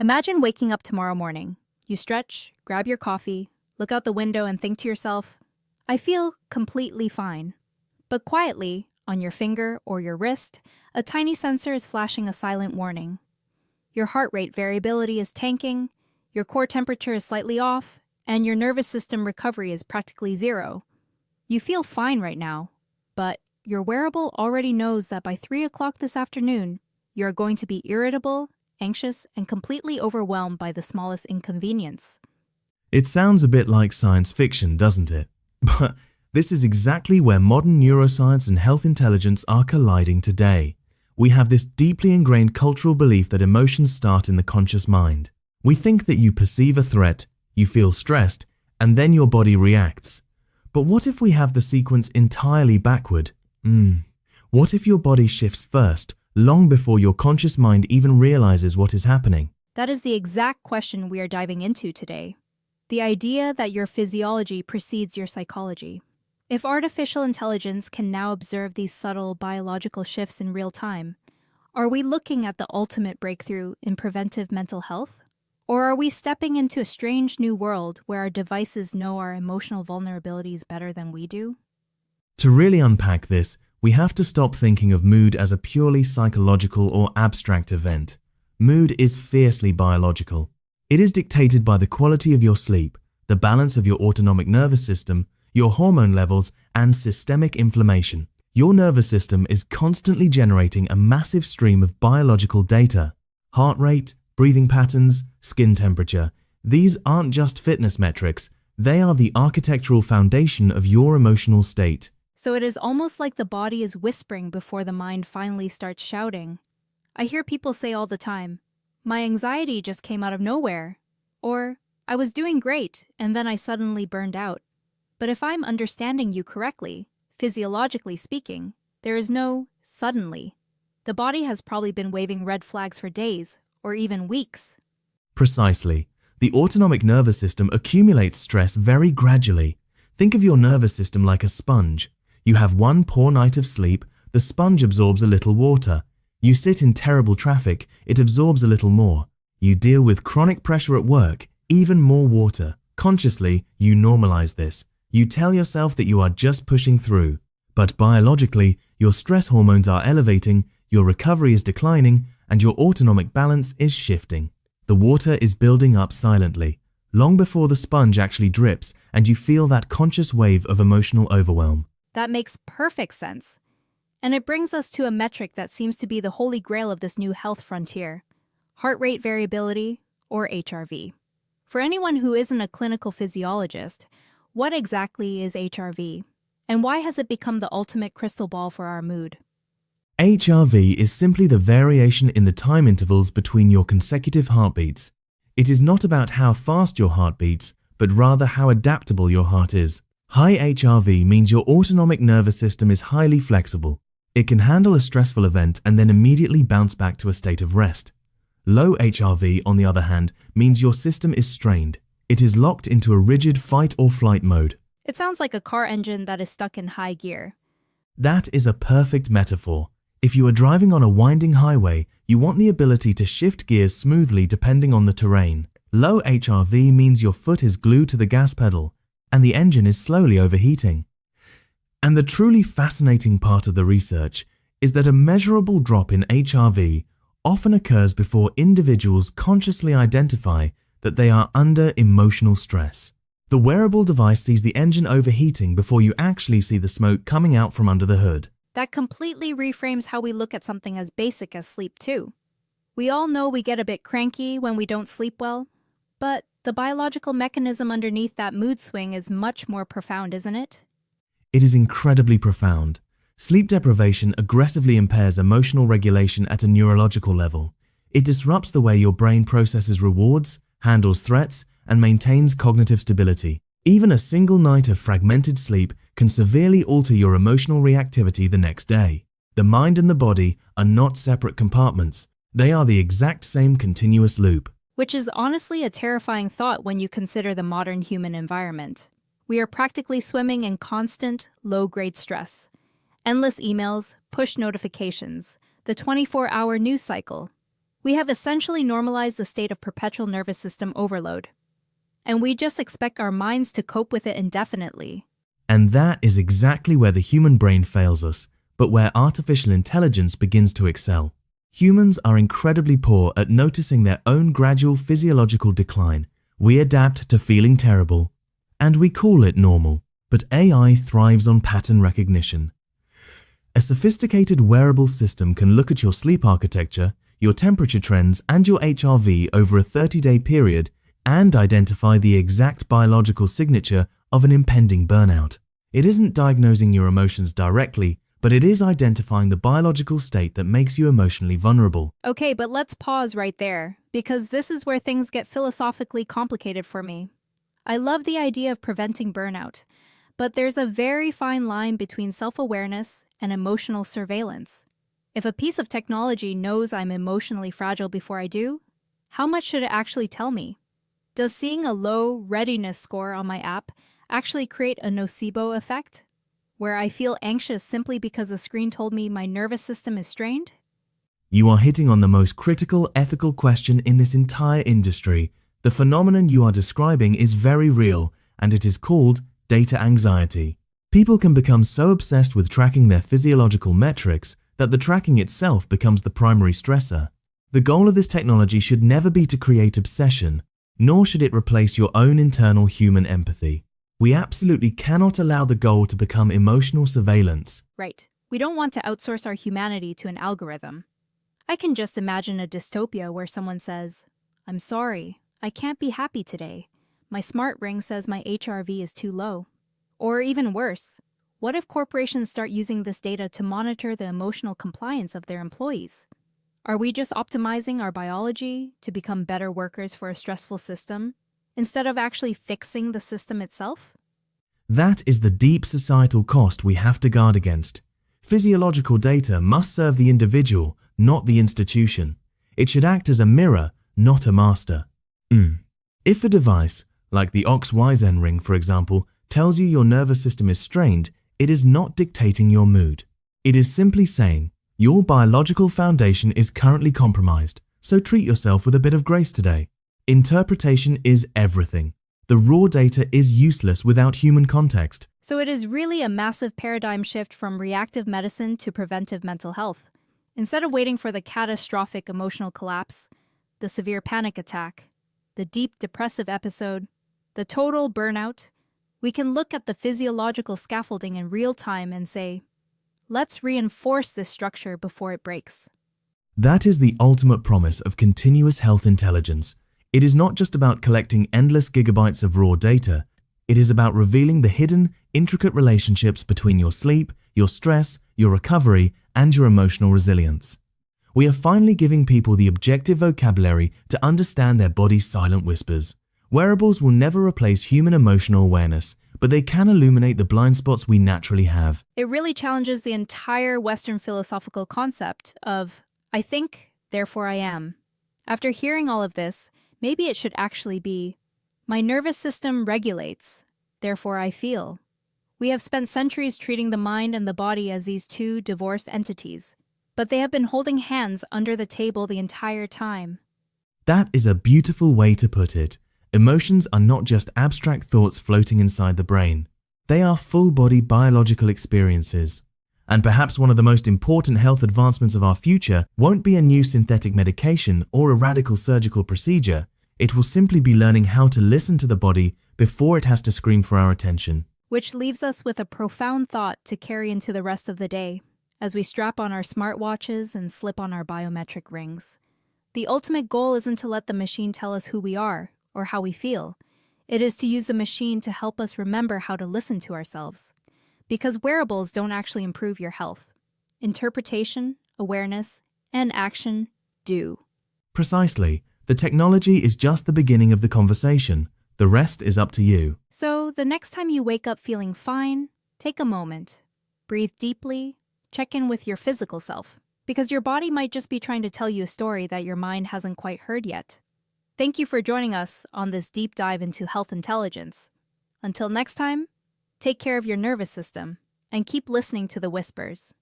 Imagine waking up tomorrow morning. You stretch, grab your coffee, look out the window and think to yourself, I feel completely fine. But quietly, on your finger or your wrist, a tiny sensor is flashing a silent warning. Your heart rate variability is tanking, your core temperature is slightly off, and your nervous system recovery is practically zero. You feel fine right now, but your wearable already knows that by 3 o'clock this afternoon, you are going to be irritable, anxious, and completely overwhelmed by the smallest inconvenience. It sounds a bit like science fiction, doesn't it? But this is exactly where modern neuroscience and health intelligence are colliding today. We have this deeply ingrained cultural belief that emotions start in the conscious mind. We think that you perceive a threat, you feel stressed, and then your body reacts. But what if we have the sequence entirely backward? What if your body shifts first, long before your conscious mind even realizes what is happening? That is the exact question we are diving into today. The idea that your physiology precedes your psychology. If artificial intelligence can now observe these subtle biological shifts in real time, are we looking at the ultimate breakthrough in preventive mental health? Or are we stepping into a strange new world where our devices know our emotional vulnerabilities better than we do? To really unpack this, we have to stop thinking of mood as a purely psychological or abstract event. Mood is fiercely biological. It is dictated by the quality of your sleep, the balance of your autonomic nervous system, your hormone levels, and systemic inflammation. Your nervous system is constantly generating a massive stream of biological data. Heart rate, breathing patterns, skin temperature. These aren't just fitness metrics, they are the architectural foundation of your emotional state. So it is almost like the body is whispering before the mind finally starts shouting. I hear people say all the time, my anxiety just came out of nowhere, or I was doing great and then I suddenly burned out. But if I'm understanding you correctly, physiologically speaking, there is no suddenly. The body has probably been waving red flags for days, or even weeks. Precisely. The autonomic nervous system accumulates stress very gradually. Think of your nervous system like a sponge. You have one poor night of sleep, the sponge absorbs a little water. You sit in terrible traffic, it absorbs a little more. You deal with chronic pressure at work, even more water. Consciously, you normalize this. You tell yourself that you are just pushing through. But biologically, your stress hormones are elevating, your recovery is declining, and your autonomic balance is shifting. The water is building up silently, long before the sponge actually drips and you feel that conscious wave of emotional overwhelm. That makes perfect sense. And it brings us to a metric that seems to be the holy grail of this new health frontier, heart rate variability, or HRV. For anyone who isn't a clinical physiologist, what exactly is HRV, and why has it become the ultimate crystal ball for our mood? HRV is simply the variation in the time intervals between your consecutive heartbeats. It is not about how fast your heart beats, but rather how adaptable your heart is. High HRV means your autonomic nervous system is highly flexible. It can handle a stressful event and then immediately bounce back to a state of rest. Low HRV, on the other hand, means your system is strained. It is locked into a rigid fight or flight mode. It sounds like a car engine that is stuck in high gear. That is a perfect metaphor. If you are driving on a winding highway, you want the ability to shift gears smoothly depending on the terrain. Low HRV means your foot is glued to the gas pedal, and the engine is slowly overheating. And the truly fascinating part of the research is that a measurable drop in HRV often occurs before individuals consciously identify that they are under emotional stress. The wearable device sees the engine overheating before you actually see the smoke coming out from under the hood. That completely reframes how we look at something as basic as sleep too. We all know we get a bit cranky when we don't sleep well, but the biological mechanism underneath that mood swing is much more profound, isn't it? It is incredibly profound. Sleep deprivation aggressively impairs emotional regulation at a neurological level. It disrupts the way your brain processes rewards, handles threats, and maintains cognitive stability. Even a single night of fragmented sleep can severely alter your emotional reactivity the next day. The mind and the body are not separate compartments. They are the exact same continuous loop. Which is honestly a terrifying thought when you consider the modern human environment. We are practically swimming in constant, low-grade stress. Endless emails, push notifications, the 24-hour news cycle. We have essentially normalized the state of perpetual nervous system overload, and we just expect our minds to cope with it indefinitely. And that is exactly where the human brain fails us, but where artificial intelligence begins to excel. Humans are incredibly poor at noticing their own gradual physiological decline. We adapt to feeling terrible, and we call it normal. But AI thrives on pattern recognition. A sophisticated wearable system can look at your sleep architecture, your temperature trends, and your HRV over a 30-day period and identify the exact biological signature of an impending burnout. It isn't diagnosing your emotions directly, but it is identifying the biological state that makes you emotionally vulnerable. Okay, but let's pause right there, because this is where things get philosophically complicated for me. I love the idea of preventing burnout, but there's a very fine line between self-awareness and emotional surveillance. If a piece of technology knows I'm emotionally fragile before I do, how much should it actually tell me? Does seeing a low readiness score on my app actually create a nocebo effect, where I feel anxious simply because the screen told me my nervous system is strained? You are hitting on the most critical ethical question in this entire industry. The phenomenon you are describing is very real, and it is called data anxiety. People can become so obsessed with tracking their physiological metrics that the tracking itself becomes the primary stressor. The goal of this technology should never be to create obsession, nor should it replace your own internal human empathy. We absolutely cannot allow the goal to become emotional surveillance. Right. We don't want to outsource our humanity to an algorithm. I can just imagine a dystopia where someone says, "I'm sorry, I can't be happy today. My smart ring says my HRV is too low." Or even worse, what if corporations start using this data to monitor the emotional compliance of their employees? Are we just optimizing our biology to become better workers for a stressful system, instead of actually fixing the system itself? That is the deep societal cost we have to guard against. Physiological data must serve the individual, not the institution. It should act as a mirror, not a master. If a device, like the OXYZEN ring for example, tells you your nervous system is strained, it is not dictating your mood. It is simply saying, your biological foundation is currently compromised, so treat yourself with a bit of grace today. Interpretation is everything. The raw data is useless without human context. So it is really a massive paradigm shift from reactive medicine to preventive mental health. Instead of waiting for the catastrophic emotional collapse, the severe panic attack, the deep depressive episode, the total burnout, we can look at the physiological scaffolding in real time and say, let's reinforce this structure before it breaks. That is the ultimate promise of continuous health intelligence. It is not just about collecting endless gigabytes of raw data. It is about revealing the hidden, intricate relationships between your sleep, your stress, your recovery, and your emotional resilience. We are finally giving people the objective vocabulary to understand their body's silent whispers. Wearables will never replace human emotional awareness, but they can illuminate the blind spots we naturally have. It really challenges the entire Western philosophical concept of, I think, therefore I am. After hearing all of this, maybe it should actually be, my nervous system regulates, therefore I feel. We have spent centuries treating the mind and the body as these two divorced entities, but they have been holding hands under the table the entire time. That is a beautiful way to put it. Emotions are not just abstract thoughts floating inside the brain. They are full-body biological experiences. And perhaps one of the most important health advancements of our future won't be a new synthetic medication or a radical surgical procedure. It will simply be learning how to listen to the body before it has to scream for our attention. Which leaves us with a profound thought to carry into the rest of the day, as we strap on our smartwatches and slip on our biometric rings. The ultimate goal isn't to let the machine tell us who we are or how we feel. It is to use the machine to help us remember how to listen to ourselves. Because wearables don't actually improve your health. Interpretation, awareness, and action do. Precisely. The technology is just the beginning of the conversation. The rest is up to you. So, the next time you wake up feeling fine, take a moment. Breathe deeply. Check in with your physical self. Because your body might just be trying to tell you a story that your mind hasn't quite heard yet. Thank you for joining us on this deep dive into health intelligence. Until next time, take care of your nervous system and keep listening to the whispers.